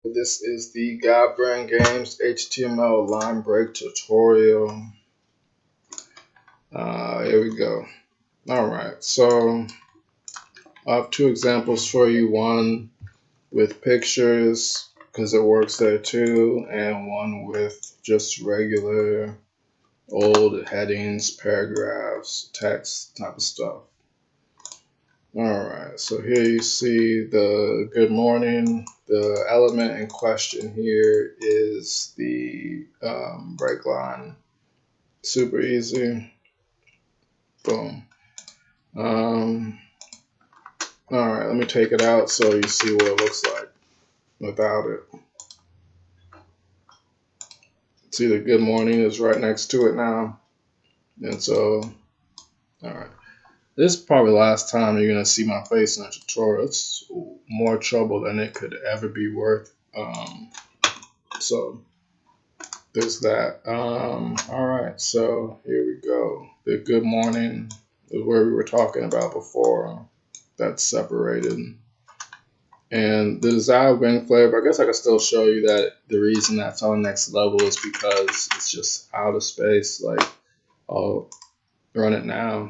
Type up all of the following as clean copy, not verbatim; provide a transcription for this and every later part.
This is the Godbrand Games HTML line break tutorial. Here we go. Alright, so I have two examples for you. One with pictures, because it works there too, and one with just regular old headings, paragraphs, text type of stuff. Alright, so here you see the good morning. The element in question here is the break line. Super easy. Boom. Alright, let me take it out so you see what it looks like without it. See, the good morning is right next to it now. And so, alright. This is probably the last time you're going to see my face in a tutorial. It's more trouble than it could ever be worth. So there's that. Alright, so here we go. The good morning is where we were talking about before. That's separated. And the desired wing flavor, I guess I could still show you that the reason that's on next level is because it's just out of space. Like, I'll run it now.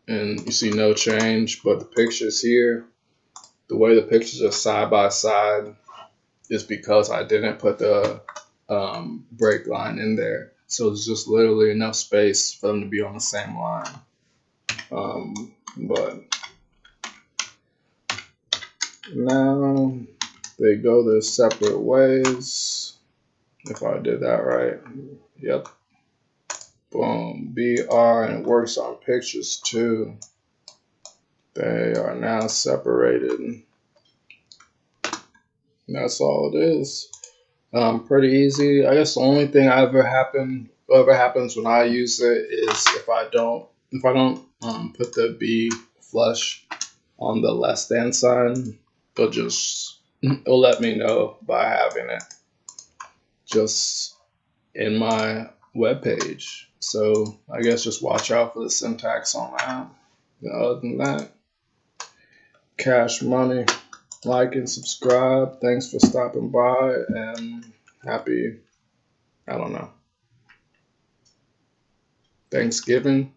And you see no change, but the pictures here, the way the pictures are side by side is because I didn't put the break line in there. So it's just literally enough space for them to be on the same line. But now they go their separate ways. If I did that right. Yep. Boom. BR, and it works on pictures too. They are now separated. That's all it is. Pretty easy. I guess the only thing ever happens when I use it is if I don't put the B flush on the less than sign, it'll let me know by having it just in my web page. So I guess just watch out for the syntax on that. Other than that, cash money. Like and subscribe. Thanks for stopping by, and happy, I don't know, Thanksgiving.